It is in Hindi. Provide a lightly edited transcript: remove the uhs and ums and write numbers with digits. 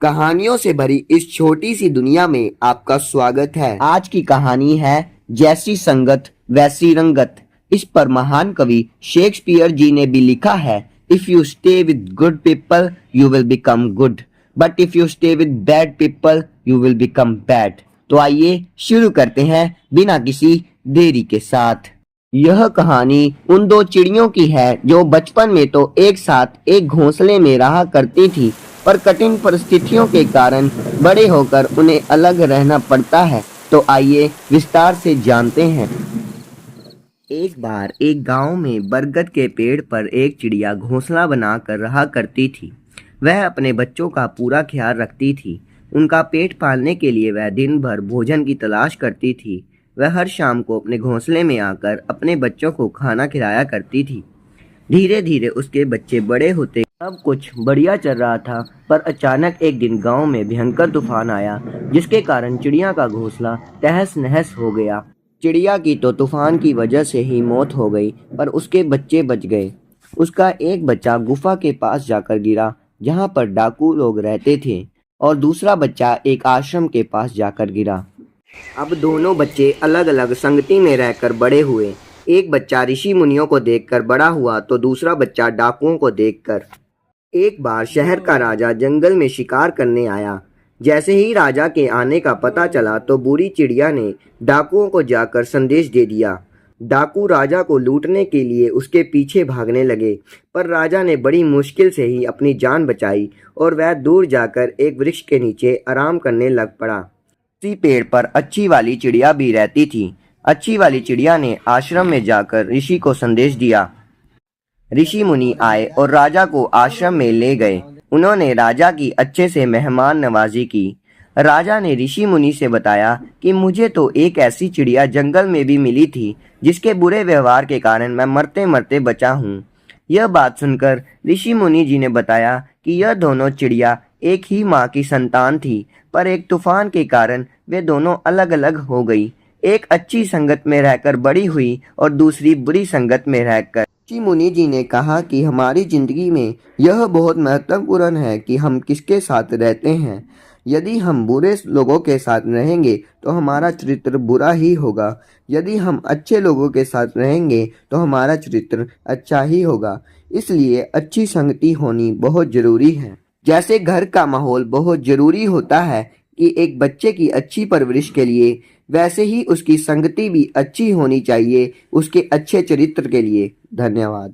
कहानियों से भरी इस छोटी सी दुनिया में आपका स्वागत है। आज की कहानी है जैसी संगत वैसी रंगत। इस पर महान कवि शेक्सपियर जी ने भी लिखा है, if you stay with good people you will become good, but if you stay with bad people you will become bad. तो आइए शुरू करते हैं बिना किसी देरी के साथ। यह कहानी उन दो चिड़ियों की है जो बचपन में तो एक साथ एक घोंसले में रहा करती थी, पर कठिन परिस्थितियों के कारण बड़े होकर उन्हें अलग रहना पड़ता है। तो आइए विस्तार से जानते हैं। एक बार एक गांव में बरगद के पेड़ पर एक चिड़िया घोंसला बनाकर रहा करती थी। वह अपने बच्चों का पूरा ख्याल रखती थी। उनका पेट पालने के लिए वह दिन भर भोजन की तलाश करती थी। वह हर शाम को अपने घोंसले में आकर अपने बच्चों को खाना खिलाया करती थी। धीरे धीरे उसके बच्चे बड़े होते, सब कुछ बढ़िया चल रहा था, पर अचानक एक दिन गांव में भयंकर तूफान आया, जिसके कारण चिड़िया का घोंसला तहस नहस हो गया। चिड़िया की तो तूफान की वजह से ही मौत हो गई, पर उसके बच्चे बच गए। उसका एक बच्चा गुफा के पास जाकर गिरा, जहां पर डाकू लोग रहते थे, और दूसरा बच्चा एक आश्रम के पास जाकर गिरा। अब दोनों बच्चे अलग अलग संगति में रहकर बड़े हुए। एक बच्चा ऋषि मुनियों को देखकर बड़ा हुआ, तो दूसरा बच्चा डाकुओं को देखकर। एक बार शहर का राजा जंगल में शिकार करने आया। जैसे ही राजा के आने का पता चला, तो बुरी चिड़िया ने डाकुओं को जाकर संदेश दे दिया। डाकू राजा को लूटने के लिए उसके पीछे भागने लगे, पर राजा ने बड़ी मुश्किल से ही अपनी जान बचाई और वह दूर जाकर एक वृक्ष के नीचे आराम करने लग पड़ा। उसी पेड़ पर अच्छी वाली चिड़िया भी रहती थी। अच्छी वाली चिड़िया ने आश्रम में जाकर ऋषि को संदेश दिया। ऋषि मुनि आए और राजा को आश्रम में ले गए। उन्होंने राजा की अच्छे से मेहमान नवाजी की। राजा ने ऋषि मुनि से बताया कि मुझे तो एक ऐसी चिड़िया जंगल में भी मिली थी, जिसके बुरे व्यवहार के कारण मैं मरते मरते बचा हूँ। यह बात सुनकर ऋषि मुनि जी ने बताया कि यह दोनों चिड़िया एक ही माँ की संतान थी, पर एक तूफान के कारण वे दोनों अलग अलग हो गई। एक अच्छी संगत में रहकर बड़ी हुई और दूसरी बुरी संगत में रहकर। ऋषि मुनि जी ने कहा कि हमारी जिंदगी में यह बहुत महत्वपूर्ण है कि हम किसके साथ रहते हैं। यदि हम बुरे लोगों के साथ रहेंगे तो हमारा चरित्र बुरा ही होगा। यदि हम अच्छे लोगों के साथ रहेंगे तो हमारा चरित्र अच्छा ही होगा। इसलिए अच्छी संगति होनी बहुत जरूरी है। जैसे घर का माहौल बहुत जरूरी होता है कि एक बच्चे की अच्छी परवरिश के लिए, वैसे ही उसकी संगति भी अच्छी होनी चाहिए उसके अच्छे चरित्र के लिए। धन्यवाद।